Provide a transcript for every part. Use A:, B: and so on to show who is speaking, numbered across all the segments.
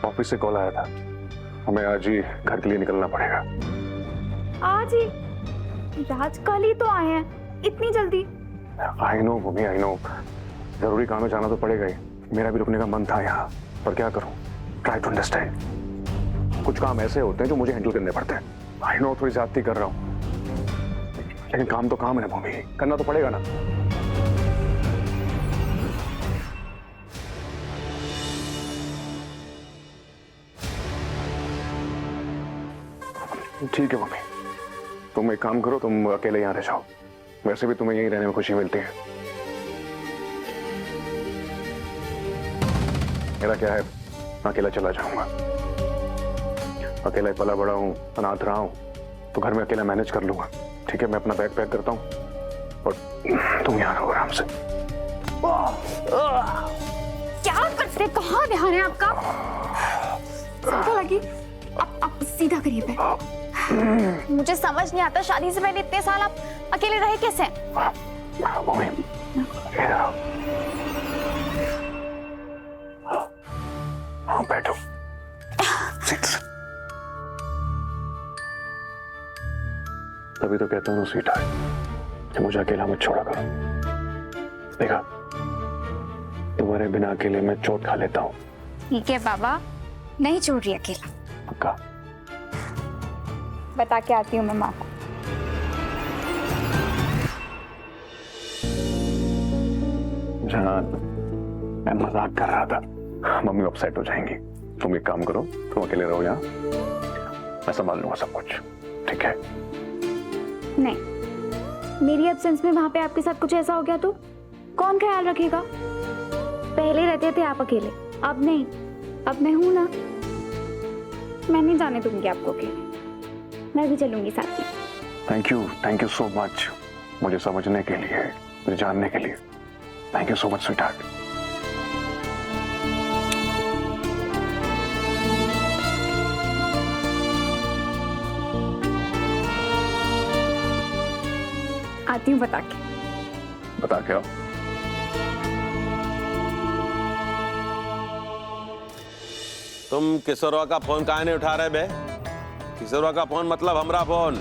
A: Office से call आया था, हमें आज ही घर के लिए निकलना पड़ेगा।
B: आज ही? राज कल ही तो आए हैं, इतनी जल्दी?
A: I know Bhumi, I know, जरूरी काम में जाना तो पड़ेगा ही। मेरा भी रुकने का मन था यहाँ, पर क्या करूँ, ट्राई टू अंडरस्टैंड। कुछ काम ऐसे होते हैं जो मुझे हैंडल करने पड़ते हैं। आई नो थोड़ी ज्यादती कर रहा हूँ, लेकिन काम तो काम है ना भूमि, करना तो पड़ेगा ना। ठीक है मम्मी, तुम एक काम करो, तुम अकेले यहाँ रह जाओ। वैसे भी तुम्हें यहीं रहने में खुशी मिलती है। मेरा क्या है, अकेला चला जाऊंगा। अकेला पला बड़ा हूँ, अनाथ रहा हूँ, तो घर में अकेला मैनेज कर लूंगा। ठीक है, मैं अपना बैग पैक करता हूँ और तुम यहाँ रहो आराम से।
B: क्या करते, कहाँ ध्यान है आपका? सीधा लगी, आप सीधा करिए पैर। मुझे समझ नहीं आता, शादी से पहले इतने साल आप अकेले रहे कैसे?
A: बैठो। तभी तो कहता हूँ स्वीट हार्ट कि मुझे अकेला मत छोड़ा करो। देखा, तुम्हारे बिना अकेले मैं चोट खा लेता हूँ।
B: ठीक है बाबा, नहीं छोड़ रही अकेला।
A: पक्का?
B: बता के आती हूँ मैं माँ को।
A: जान, मैं मजाक कर रहा था, मम्मी अपसेट हो जाएंगी। तुम एक काम करो, तुम अकेले रहो यहाँ, मैं संभाल लूंगा सब कुछ। ठीक है?
B: नहीं, मेरी एब्सेंस में वहां पे आपके साथ कुछ ऐसा हो गया तो कौन ख्याल रखेगा? पहले रहते थे आप अकेले, अब नहीं। अब मैं हूं ना, मैं नहीं जाने दूंगी आपको अकेले। मैं भी चलूंगी साथ में।
A: थैंक यू सो मच, मुझे समझने के लिए, मुझे जानने के लिए। Thank you so much sweet heart.
B: आती हूँ बता के
A: आओ।
C: तुम किशोरवा का फोन काहे नहीं उठा रहे बे? किशोरवा का फोन मतलब हमरा फोन।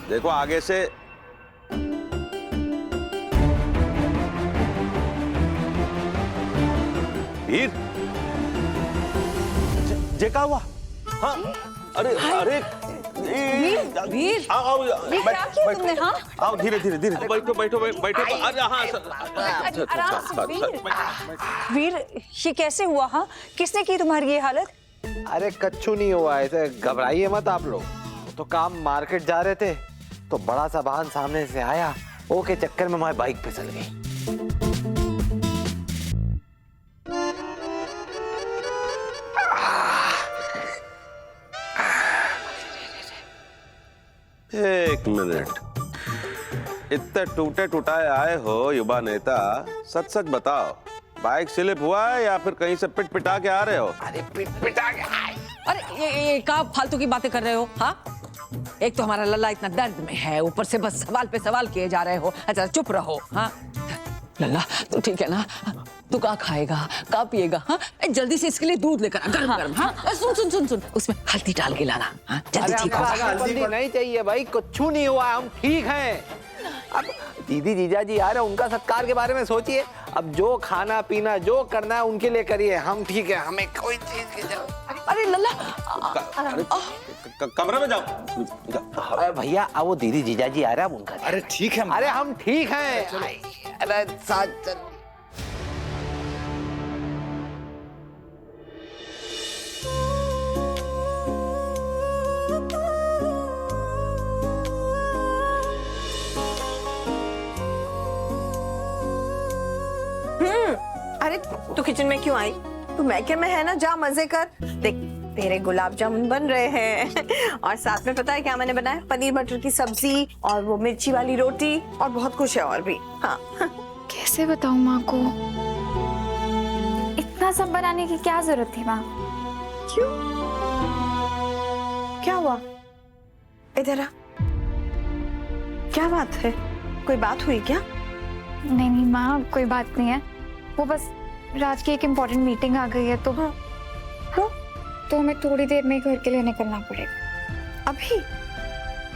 C: देखो आगे से वीर, जे का हुआ? हाँ, अरे अरे
D: वीर,
C: आओ
D: ये क्या किया तुमने? हाँ,
C: आओ धीरे धीरे बैठो। अरे हाँ
D: आराम से वीर, ये कैसे हुआ? हाँ, किसने की तुम्हारी ये हालत?
E: अरे कच्छु नहीं हुआ, ऐसे घबराइए मत आप लोग। तो काम मार्केट जा रहे थे तो बड़ा सा वाहन सामने से आया, वो के चक्कर में हमारी बाइक फिसल गई।
C: एक मिनट, इतने टूटे टुटाए आए हो युवा नेता, सच सच बताओ, बाइक स्लिप हुआ है या फिर कहीं से पिट पिटा के आ रहे हो?
E: अरे पिट पिटा के आए।
D: अरे ये क्या फालतू की बातें कर रहे हो? हाँ, एक तो हमारा लल्ला इतना दर्द में है, ऊपर से बस सवाल पे सवाल किए जा रहे हो। अच्छा चुप रहो। हाँ लल्ला, तू ठीक है ना? तू क्या खाएगा, क्या पिएगा? हाँ, जल्दी से इसके लिए दूध लेकर आ, गरम गरम। हाँ, सुन, उसमें हल्दी डाल के लाना। हाँ, जल्दी ठीक हो जाए।
E: हल्दी नहीं चाहिए भाई, कुछ नहीं हुआ, हम ठीक हैं। अब दीदी जीजा जी आ रहे हैं, उनका सत्कार के बारे में सोचिए। अब जो खाना पीना जो करना है उनके लिए करिए, हम ठीक है, हमें कोई चीज की जरूरत।
D: अरे लल्ला,
C: कमरे में जाओ।
E: अरे भैया, अब वो दीदी जीजा जी आ रहे हैं, उनका।
F: अरे ठीक है,
E: अरे हम ठीक हैं। अरे साथ चल।
G: अरे तू किचन में क्यों आई? तू मैके में है ना, जा मजे कर। देख तेरे गुलाब जामुन बन रहे हैं और साथ में पता है क्या मैंने बनाया? पनीर मटर की सब्जी और वो मिर्ची वाली रोटी और बहुत कुछ है और भी। हाँ
B: कैसे बताऊं माँ को? इतना सब बनाने की क्या जरूरत थी माँ?
G: क्यों, क्या हुआ? इधर आ, क्या बात है? कोई बात हुई क्या?
B: नहीं माँ, कोई बात नहीं है। वो बस राज की एक इम्पोर्टेंट मीटिंग आ गई है तो तो हमें थोड़ी देर में ही घर के लिए निकलना पड़ेगा।
G: अभी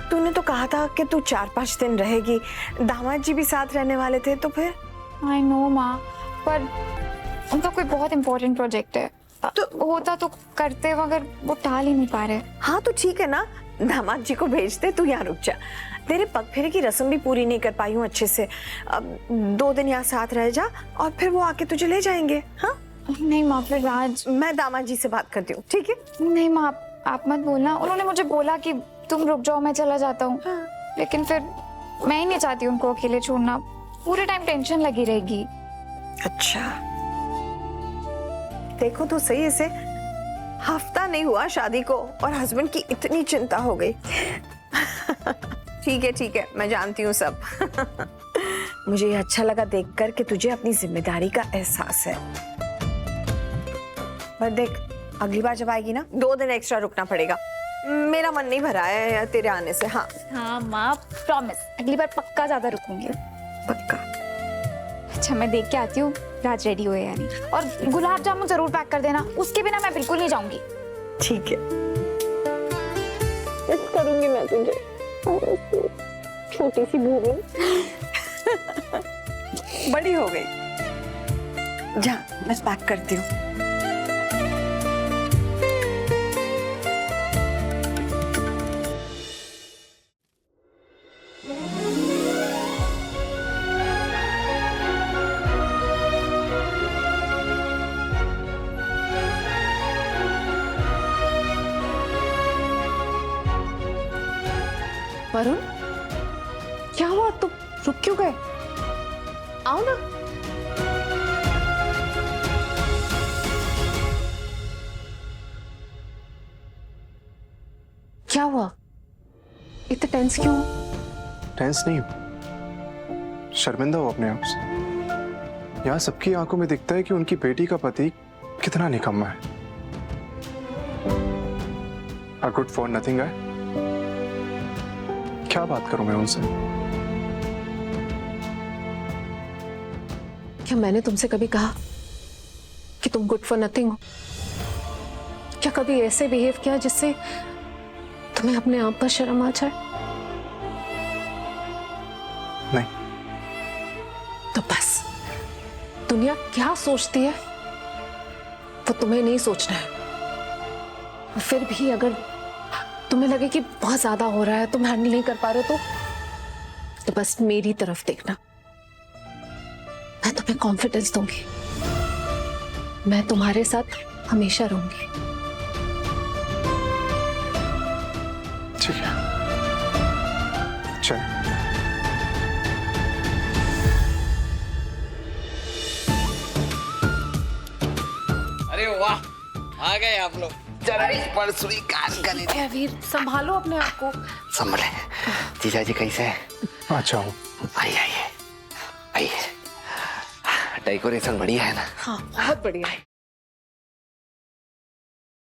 G: तूने तो कहा था कि तू 4-5 दिन रहेगी, दामाद जी भी साथ रहने वाले थे, तो फिर?
B: आई नो माँ, पर उनका कोई बहुत इंपॉर्टेंट प्रोजेक्ट है, तो होता तो करते, मगर वो टाल ही नहीं पा रहे।
G: हाँ तो ठीक है ना, दामाद जी को भेज दे, तू यहाँ रुक जा। तेरे पग फेरे की रस्म भी पूरी नहीं कर पाई हूँ अच्छे से। अब 2 दिन यहाँ साथ रह जा और फिर वो आके तुझे ले जाएंगे। हाँ
B: नहीं माँ, फिर राज,
G: मैं दामाद जी से बात करती हूँ, ठीक है?
B: नहीं माँ, आप मत बोलना। उन्होंने मुझे बोला कि तुम रुक जाओ, मैं चला जाता हूँ। लेकिन फिर मैं ही नहीं चाहती उनको अकेले छोड़ना, पूरे टाइम टेंशन लगी रहेगी।
G: अच्छा देखो तो सही, इसे हफ्ता नहीं हुआ शादी को और हस्बैंड की इतनी चिंता हो गई। ठीक है, मैं जानती हूँ सब। मुझे ये अच्छा लगा देखकर कि तुझे अपनी जिम्मेदारी का एहसास है। पर देख, अगली बार जब आएगी ना, 2 दिन एक्स्ट्रा रुकना पड़ेगा। मेरा मन नहीं भरा है तेरे आने से। हाँ
B: हाँ माँ, प्रॉमिस, अगली बार पक्का ज्यादा रुकूंगी।
G: पक्का।
B: अच्छा, मैं देख के आती हूँ राज रेडी हुए या नहीं, और गुलाब जामुन जरूर पैक कर देना, उसके बिना मैं बिल्कुल नहीं जाऊंगी।
G: ठीक है, मिस करूंगी मैं तुझे, छोटी सी भूमि। बड़ी हो गई। जा, मैं पैक करती हूँ।
F: वरुण, क्या हुआ? तुम रुक क्यों गए? आओ ना। क्या हुआ? इतना टेंस क्यों?
H: टेंस नहीं हूं, शर्मिंदा हूं अपने आप से। यहाँ सबकी आंखों में दिखता है कि उनकी बेटी का पति कितना निकम्मा है। A good for nothing guy। क्या बात करूं मैं उनसे?
F: क्या मैंने तुमसे कभी कहा कि तुम गुड फॉर नथिंग हो? क्या कभी ऐसे बिहेव किया जिससे तुम्हें अपने आप पर शर्म आ जाए?
H: नहीं।
F: तो बस, दुनिया क्या सोचती है वो तुम्हें नहीं सोचना है। और फिर भी अगर तुम्हें लगे कि बहुत ज्यादा हो रहा है, तुम हैंडल नहीं कर पा रहे हो, तो बस मेरी तरफ देखना, मैं तुम्हें कॉन्फिडेंस दूंगी। मैं तुम्हारे साथ हमेशा रहूंगी।
H: ठीक है, चल।
E: अरे वाह, आ गए आप लोग। जरा पर स्वीकार करें।
F: वीर, संभालो अपने आप को।
E: संभले। जीजा जी कैसे हैं?
H: अच्छा हूँ।
E: आइए। डेकोरेशन बढ़िया है ना?
F: हाँ, बहुत बढ़िया है।